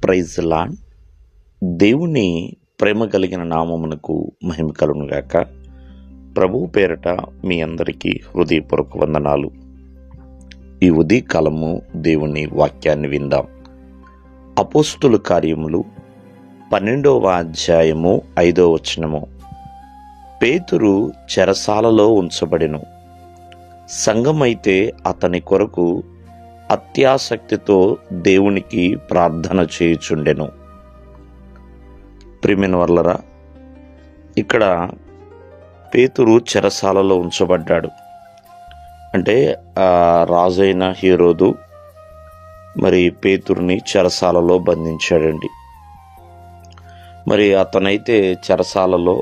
Praise lord. దేవుని ప్రేమ కలిగిన నామమునకు మహిమ కలుగునుగాక. ప్రభువు పేరట మీ అందరికీ హృదయపూర్వక వందనాలు. ఈ ఉదయకాలము దేవుని వాక్యాన్ని విందాం. అపోస్తుల కార్యములు 12వ అధ్యాయము 5వ వచనము. పేతురు చెరసాలలో ఉంచబడెను. సంఘమైతే అతని కొరకు అత్యాసక్తితో దేవునికి ప్రార్థన చేయుచుండెను. ప్రియమైన వర్లరా, ఇక్కడ పేతురు చెరసాలలో ఉంచబడ్డాడు. అంటే రాజైన హేరోదు మరి పేతురుని చెరసాలలో బంధించాడండి. మరి అతనైతే చెరసాలలో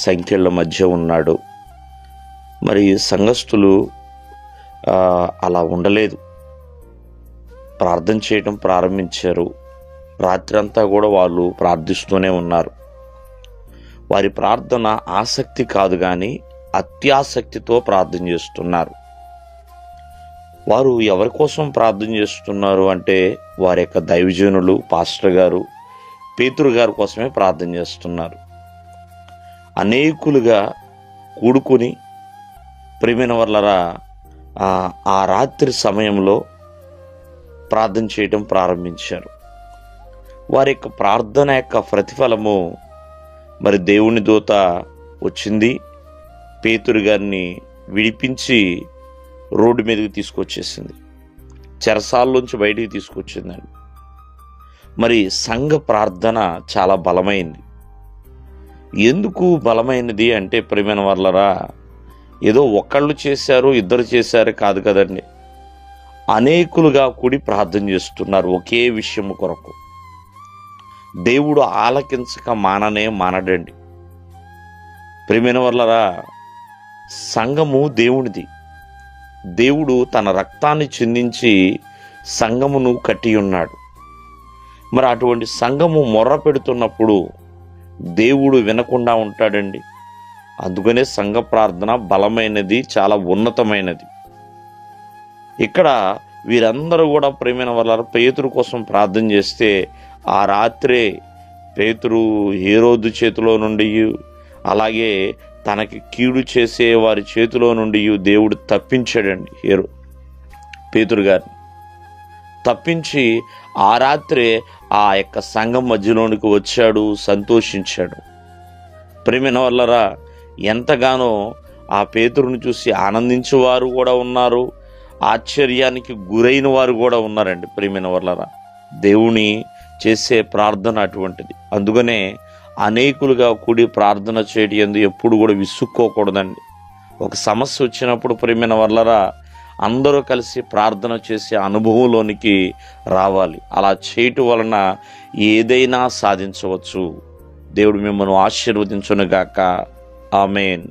సంఖ్యల మధ్య ఉన్నాడు. మరి సంఘస్థులు అలా ఉండలేదు, ప్రార్థన చేయడం ప్రారంభించారు. రాత్రంతా కూడా వాళ్ళు ప్రార్థిస్తూనే ఉన్నారు. వారి ప్రార్థన ఆసక్తి కాదు కానీ అత్యాసక్తితో ప్రార్థన చేస్తున్నారు. వారు ఎవరి కోసం ప్రార్థన చేస్తున్నారు అంటే వారి యొక్క దైవజనులు, పాస్టర్ గారు, పేతురు గారి కోసమే ప్రార్థన చేస్తున్నారు. అనేకులుగా కూడుకుని ప్రియమైన వర్లరా ఆ రాత్రి సమయంలో ప్రార్థన చేయడం ప్రారంభించారు. వారి యొక్క ప్రార్థన యొక్క ప్రతిఫలము మరి దేవుని దూత వచ్చింది, పేతురు గారిని విడిపించి రోడ్డు మీదకి తీసుకొచ్చేసింది, చెరసాల్లోంచి బయటికి తీసుకొచ్చిందండి. మరి సంఘ ప్రార్థన చాలా బలమైంది. ఎందుకు బలమైనది అంటే ప్రియమైన వర్లరా, ఏదో ఒకళ్ళు చేశారు, ఇద్దరు చేశారు కాదు కదండి. అనేకులుగా కూడి ప్రార్థన చేస్తున్నారు ఒకే విషయం కొరకు. దేవుడు ఆలకించక మానడండి. ప్రియమైన వర్లరా, సంఘము దేవునిది. దేవుడు తన రక్తాన్ని చిందించి సంఘమును కట్టి ఉన్నాడు. మరి అటువంటి సంఘము మొర్ర పెడుతున్నప్పుడు దేవుడు వినకుండా ఉంటాడండి. అందుకనే సంఘ ప్రార్థన బలమైనది, చాలా ఉన్నతమైనది. ఇక్కడ వీరందరూ కూడా ప్రియమైన వాళ్ళ పేతురు కోసం ప్రార్థన చేస్తే ఆ రాత్రే పేతురు హేరోదు చేతిలో నుండి, అలాగే తనకి కీడు చేసే వారి చేతిలో నుండి దేవుడు తప్పించాడండి. పేతురు గారిని తప్పించి ఆ రాత్రే ఆ యొక్క సంఘం మధ్యలోనికి వచ్చాడు, సంతోషించాడు. ప్రియమైన వాళ్ళరా, ఎంతగానో ఆ పేతురుని చూసి ఆనందించేవారు కూడా ఉన్నారు, ఆశ్చర్యానికి గురైన వారు కూడా ఉన్నారండి. ప్రియమైన వర్లరా, దేవుని చేసే ప్రార్థన అటువంటిది. అందుకనే అనేకులుగా కూడి ప్రార్థన చేయడం ఎప్పుడు కూడా విసుక్కోకూడదండి. ఒక సమస్య వచ్చినప్పుడు ప్రియమైన వర్లరా, అందరూ కలిసి ప్రార్థన చేసే అనుభవంలోనికి రావాలి. అలా చేయటం వలన ఏదైనా సాధించవచ్చు. దేవుడు మిమ్మల్ని ఆశీర్వదించునుగాక. ఆమేన్.